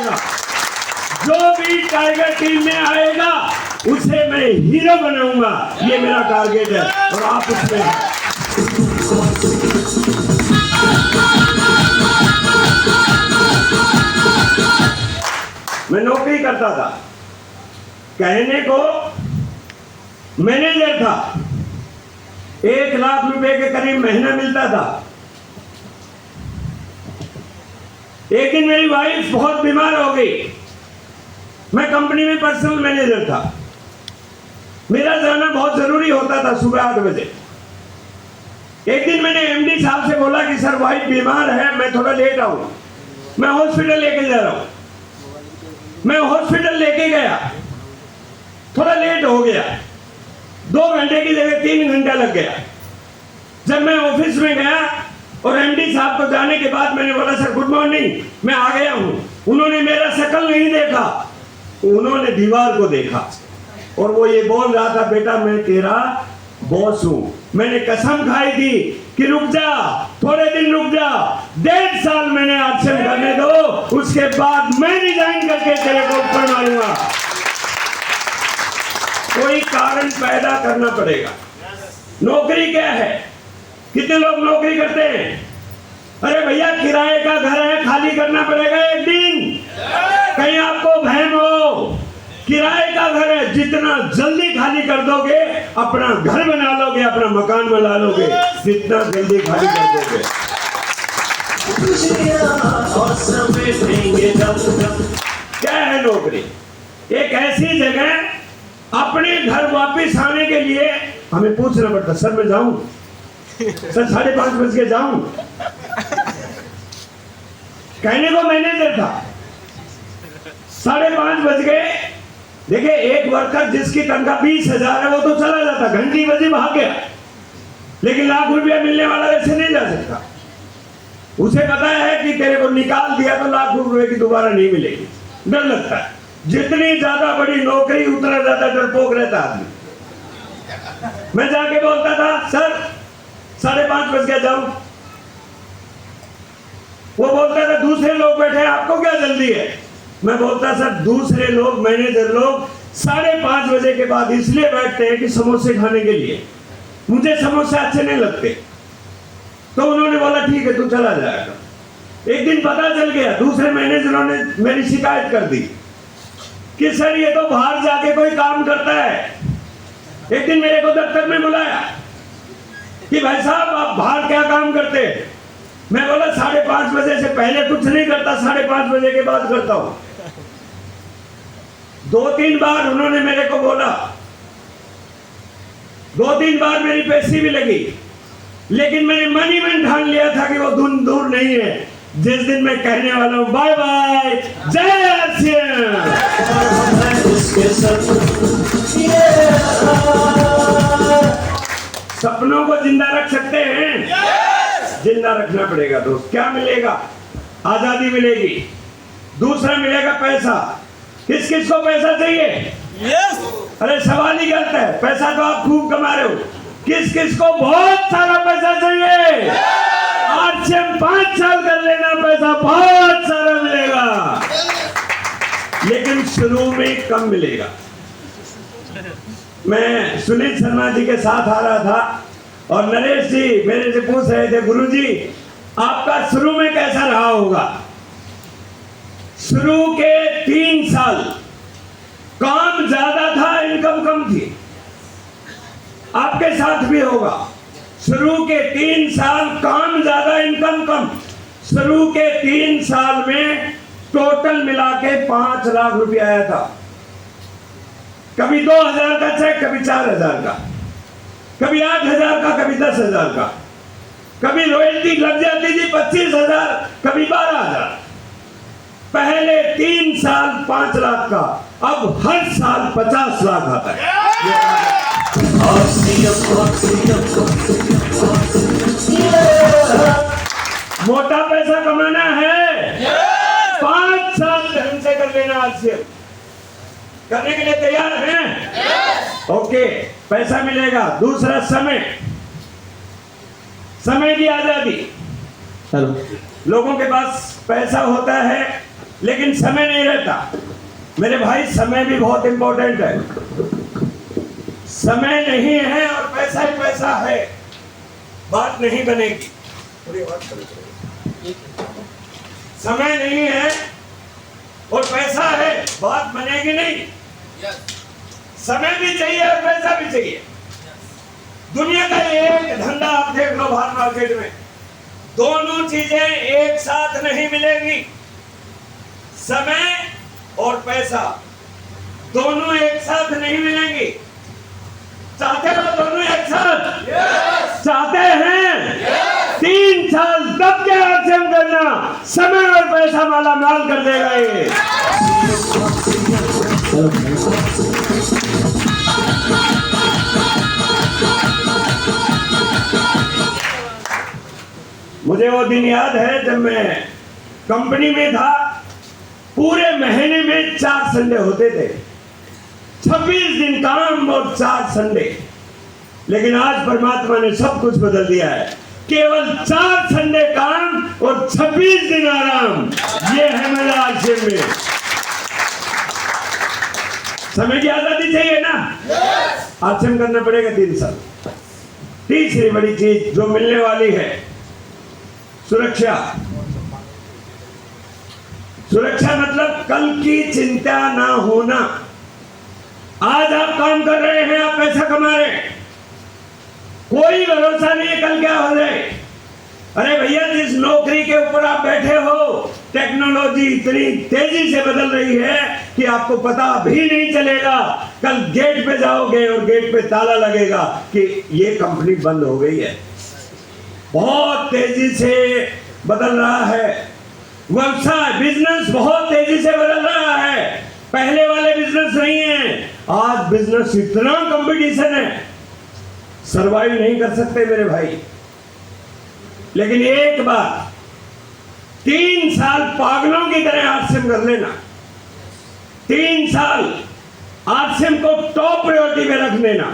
बनाऊंगा। जो भी टाइगर टीम में आएगा उसे मैं हीरो बनाऊंगा। ये मेरा टारगेट है और आप उसमें हैं। मैं नौकरी करता था, कहने को मैनेजर था, 1 लाख रुपए के करीब महीना मिलता था। एक दिन मेरी वाइफ बहुत बीमार हो गई। मैं कंपनी में पर्सनल मैनेजर था, मेरा जाना बहुत जरूरी होता था सुबह 8 बजे। एक दिन मैंने एमडी साहब से बोला कि सर वाइफ बीमार है, मैं थोड़ा लेट आऊंगा, मैं हॉस्पिटल लेके जा रहा हूं। मैं हॉस्पिटल लेके गया, थोड़ा लेट हो गया, 2 घंटे की जगह 3 घंटा लग गया। जब मैं ऑफिस में गया और एमडी साहब को जाने के बाद मैंने बोला सर गुड मॉर्निंग, मैं आ गया हूं। उन्होंने मेरा शक्ल नहीं देखा, उन्होंने दीवार को देखा और वो ये बोल रहा था बेटा मैं तेरा बॉस हूं। मैंने कसम खाई थी कि रुक जा, थोड़े दिन रुक जा, 1.5 साल मैंने एक्शन करने दो, उसके बाद मैं रिजाइन करके तेरे को ऊपर मारूंगा। कोई कारण पैदा करना पड़ेगा। नौकरी क्या है? कितने लोग नौकरी करते हैं? अरे भैया किराए का घर है, खाली करना पड़ेगा एक दिन। कहीं आपको बहन हो, किराए का घर है, जितना जल्दी खाली कर दोगे अपना घर बना लोगे, अपना मकान बना लोगे, जितना जल्दी खाली कर दोगे। क्या है नौकरी? एक ऐसी जगह अपने घर वापस आने के लिए हमें पूछना पड़ता, सर मैं जाऊं, सर 5:30 बज के जाऊं। कहने को मैनेजर था, 5:30 बज गए। देखिए एक वर्कर जिसकी तनख्वाह 20,000 है वो तो चला जाता, घंटी बजी भाग गया, लेकिन लाख रुपया मिलने वाला ऐसे नहीं जा सकता। उसे पता है कि तेरे को निकाल दिया तो लाख रुपए की दोबारा नहीं मिलेगी, डर लगता है। जितनी ज्यादा बड़ी नौकरी उतना ज्यादा डरपोक रहता आदमी। मैं जाके बोलता था सर 5:30 बज के जाऊं। वो बोलता था दूसरे लोग बैठे, आपको क्या जल्दी है? मैं बोलता सर दूसरे लोग, मैनेजर लोग 5:30 बजे के बाद इसलिए बैठते हैं कि समोसे खाने के लिए, मुझे समोसे अच्छे नहीं लगते। तो उन्होंने बोला ठीक है तू चला जाएगा। एक दिन पता चल गया, दूसरे मैनेजरों ने मेरी शिकायत कर दी कि सर ये तो बाहर जाके कोई काम करता है। एक दिन मेरे को दफ्तर में बुलाया कि भाई साहब आप बाहर क्या काम करते हैं? मैं बोला 5:30 बजे से पहले कुछ नहीं करता, 5:30 बजे के बाद करता हूं। 2-3 बार उन्होंने मेरे को बोला, 2-3 बार मेरी पैसी भी लगी, लेकिन मैंने मन ही मन ठान लिया था कि वो दिन दूर नहीं है जिस दिन मैं कहने वाला हूं बाय बाय, जय श्री। सपनों को जिंदा रख सकते हैं, जिंदा रखना पड़ेगा दोस्त। क्या मिलेगा? आजादी मिलेगी, दूसरा मिलेगा पैसा। किस किस को पैसा चाहिए? अरे सवाल ही गलत है, पैसा तो आप खूब कमा रहे हो। किस किस को बहुत सारा पैसा चाहिए? आज से 5 साल कर लेना, पैसा बहुत सारा मिलेगा, लेकिन शुरू में कम मिलेगा। मैं सुनील शर्मा जी के साथ आ रहा था और नरेश जी मेरे से पूछ रहे थे गुरुजी आपका शुरू में कैसा रहा होगा? शुरू के 3 साल काम ज्यादा था, इनकम कम थी। आपके साथ भी होगा, शुरू के 3 साल काम ज्यादा, इनकम कम। शुरू के 3 साल में टोटल मिला के 5 लाख रुपया आया था। कभी 2,000 का चेक, कभी 4,000 का, कभी 8,000 का, कभी 10,000 का, कभी रॉयल्टी लग जाती थी 25,000, कभी 12,000। पहले 3 साल 5 लाख का, अब हर साल 50 लाख आता है। मोटा पैसा कमाना है, 5 साल ढंग से कर लेना। आज से करने के लिए तैयार हैं? ओके, पैसा मिलेगा। दूसरा समय, समय की आजादी। लोगों के पास पैसा होता है लेकिन समय नहीं रहता मेरे भाई। समय भी बहुत इंपॉर्टेंट है। समय नहीं है और पैसा ही पैसा है, बात नहीं बनेगी। समय नहीं है और पैसा है, बात बनेगी नहीं। समय भी चाहिए और पैसा भी चाहिए। दुनिया का एक धंधा आप देख लो बाहर मार्केट में, दोनों चीजें एक साथ नहीं मिलेंगी। समय और पैसा दोनों एक साथ नहीं मिलेंगी। चाहते हो दोनों एक साथ? चाहते हैं? 3 साल दब के आचरण करना, समय और पैसा माला माल कर देगा ये। मुझे वो दिन याद है जब मैं कंपनी में था, पूरे महीने में 4 संडे होते थे, 26 दिन काम और 4 संडे। लेकिन आज परमात्मा ने सब कुछ बदल दिया है, केवल 4 संडे काम और 26 दिन आराम। ये है मेरा आश्रम में। समय की आजादी चाहिए ना, आश्रम करना पड़ेगा 3 साल। तीसरी बड़ी चीज जो मिलने वाली है, सुरक्षा। सुरक्षा मतलब कल की चिंता ना होना। आज आप काम कर रहे हैं, आप पैसा कमा रहे हैं, कोई भरोसा नहीं है कल क्या हो जाए। अरे भैया, जिस नौकरी के ऊपर आप बैठे हो, टेक्नोलॉजी इतनी तेजी से बदल रही है कि आपको पता भी नहीं चलेगा। कल गेट पे जाओगे और गेट पे ताला लगेगा कि ये कंपनी बंद हो गई है। बहुत तेजी से बदल रहा है व्यवसाय, बिजनेस बहुत तेजी से बदल रहा है। पहले वाले बिजनेस नहीं है, आज बिजनेस इतना कंपटीशन है, सरवाइव नहीं कर सकते मेरे भाई। लेकिन एक बात, 3 साल पागलों की तरह आश्रम कर लेना। 3 साल आश्रम को टॉप प्रायोरिटी में रख लेना।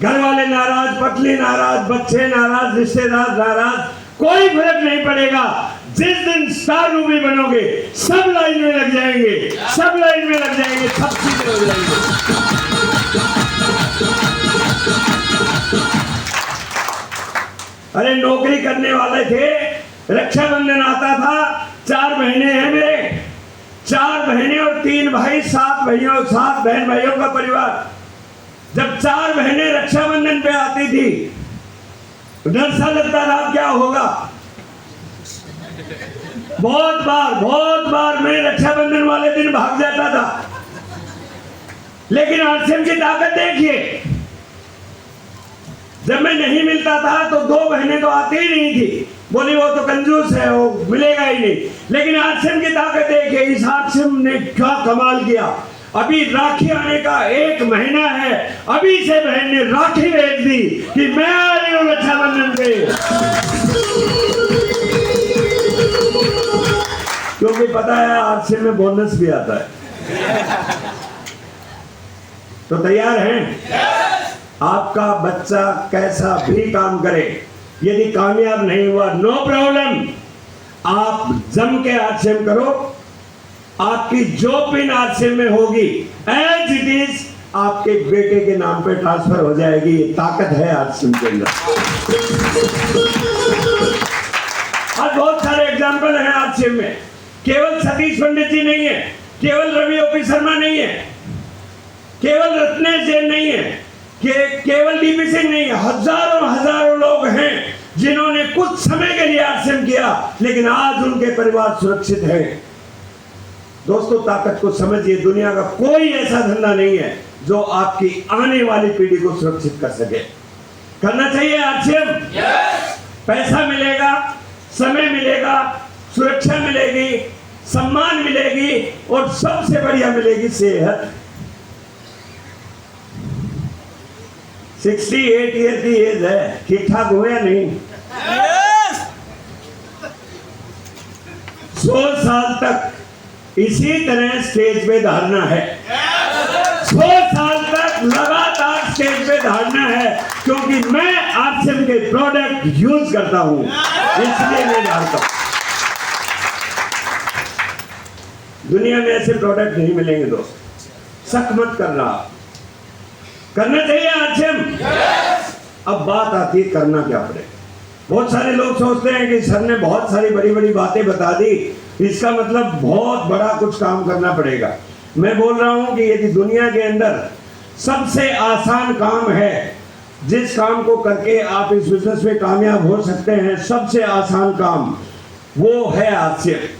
घर वाले नाराज, पत्नी नाराज, बच्चे नाराज, रिश्तेदार नाराज, कोई फर्क नहीं पड़ेगा। जिस दिन स्टार मूवी बनोगे, सब लाइन में लग जाएंगे, सब लाइन में लग जाएंगे, सब चीजें हो जाएंगे। अरे नौकरी करने वाले थे, रक्षाबंधन आता था, 4 महीने हैं मेरे, 4 बहनें और 3 भाई, 7 भाइयों, 7 बहन भाइयों का परिवार। जब 4 बहनें रक्षाबंधन पे आती थी, डर सा लगता था क्या होगा। बहुत बार मैं रक्षाबंधन वाले दिन भाग जाता था। लेकिन आश्रम की ताकत देखिए, जब मैं नहीं मिलता था तो 2 बहनें तो आती ही नहीं थी, बोली वो तो कंजूस है, वो मिलेगा ही नहीं। लेकिन आश्रम की ताकत देखिए, इस आश्रम ने क्या कमाल किया। अभी राखी आने का 1 महीना है, अभी से बहन ने राखी भेज दी कि मैं आ रही हूँ रक्षाबंधन पे। क्योंकि पता है आश्रम में बोनस भी आता है। तो तैयार हैं? आपका बच्चा कैसा भी काम करे, यदि कामयाब नहीं हुआ, नो प्रॉब्लम, आप जम के आश्रम करो। आपकी जो पिन आश्रम में होगी, एज इट इज आपके बेटे के नाम पे ट्रांसफर हो जाएगी। ये ताकत है आश्रम के अंदर। आज बहुत सारे एग्जाम्पल हैं आश्रम में। केवल सतीश पंडित जी नहीं है, केवल रवि ओपी शर्मा नहीं है, केवल रत्नेश जैन नहीं है, केवल डीपी सिंह नहीं है, हजारों लोग हैं जिन्होंने कुछ समय के लिए आश्रम किया, लेकिन आज उनके परिवार सुरक्षित है। दोस्तों, ताकत को समझिए। दुनिया का कोई ऐसा धंधा नहीं है जो आपकी आने वाली पीढ़ी को सुरक्षित कर सके। करना चाहिए आश्रम। पैसा मिलेगा, समय मिलेगा, सुरक्षा मिलेगी, सम्मान मिलेगी और सबसे बढ़िया मिलेगी सेहत। 68 ईयर की एज है, ठीक ठाक हो या नहीं? 100 साल तक इसी तरह स्टेज पे धारना है। 100 साल तक लगातार स्टेज पे धारना है, क्योंकि मैं आश्रम के प्रोडक्ट यूज करता हूं, इसलिए मैं धारता हूं। दुनिया में ऐसे प्रोडक्ट नहीं मिलेंगे दोस्त। शक मत करना, करना चाहिए आक्षेम। अब बात आती है करना क्या पड़ेगा। बहुत सारे लोग सोचते हैं कि सर ने बहुत सारी बड़ी बड़ी बातें बता दी, इसका मतलब बहुत बड़ा कुछ काम करना पड़ेगा। मैं बोल रहा हूं कि यदि दुनिया के अंदर सबसे आसान काम है, जिस काम को करके आप इस बिजनेस में कामयाब हो सकते हैं, सबसे आसान काम वो है आक्षेप।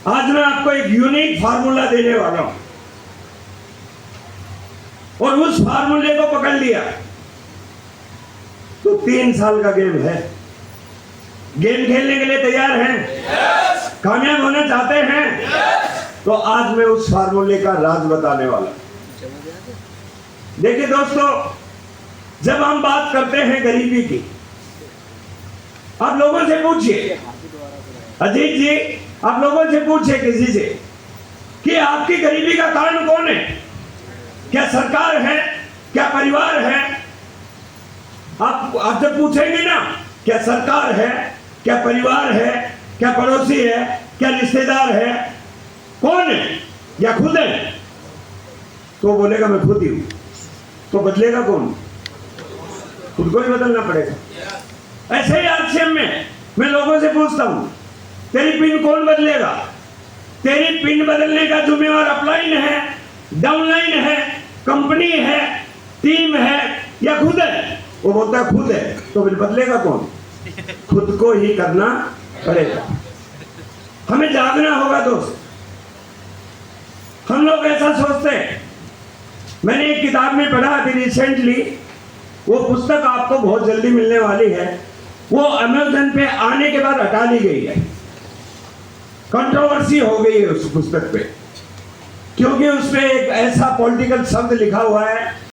आज मैं आपको एक यूनिक फार्मूला देने वाला हूं, और उस फार्मूले को पकड़ लिया तो 3 साल का गेम है। गेम खेलने के लिए तैयार हैं? कामयाब होना चाहते हैं? तो आज मैं उस फार्मूले का राज बताने वाला। देखिए दोस्तों, जब हम बात करते हैं गरीबी की, आप लोगों से पूछिए, अजीत जी आप लोगों से पूछिए किसी से कि आपकी गरीबी का कारण कौन है? क्या सरकार है? क्या परिवार है? आप जब पूछेंगे ना, क्या सरकार है, क्या परिवार है, क्या पड़ोसी है, क्या रिश्तेदार है, कौन है या खुद है, तो बोलेगा मैं खुद ही हूं। तो बदलेगा कौन? खुद को ही बदलना पड़ेगा। ऐसे ही आक्षेप में मैं लोगों से पूछता हूं, तेरी पिन कौन बदलेगा? तेरी पिन बदलने का जिम्मेवार अपलाइन है, डाउनलाइन है, कंपनी है, टीम है या खुद है? वो बोलता है खुद है। तो फिर बदलेगा कौन? खुद को ही करना पड़ेगा। हमें जागना होगा दोस्त। हम लोग ऐसा सोचते हैं। मैंने एक किताब में पढ़ा अभी रिसेंटली, वो पुस्तक आपको बहुत जल्दी मिलने वाली है। वो अमेज़न पे आने के बाद हटा ली गई है। कंट्रोवर्सी हो गई है उस पुस्तक पे, क्योंकि उसमें एक ऐसा पॉलिटिकल शब्द लिखा हुआ है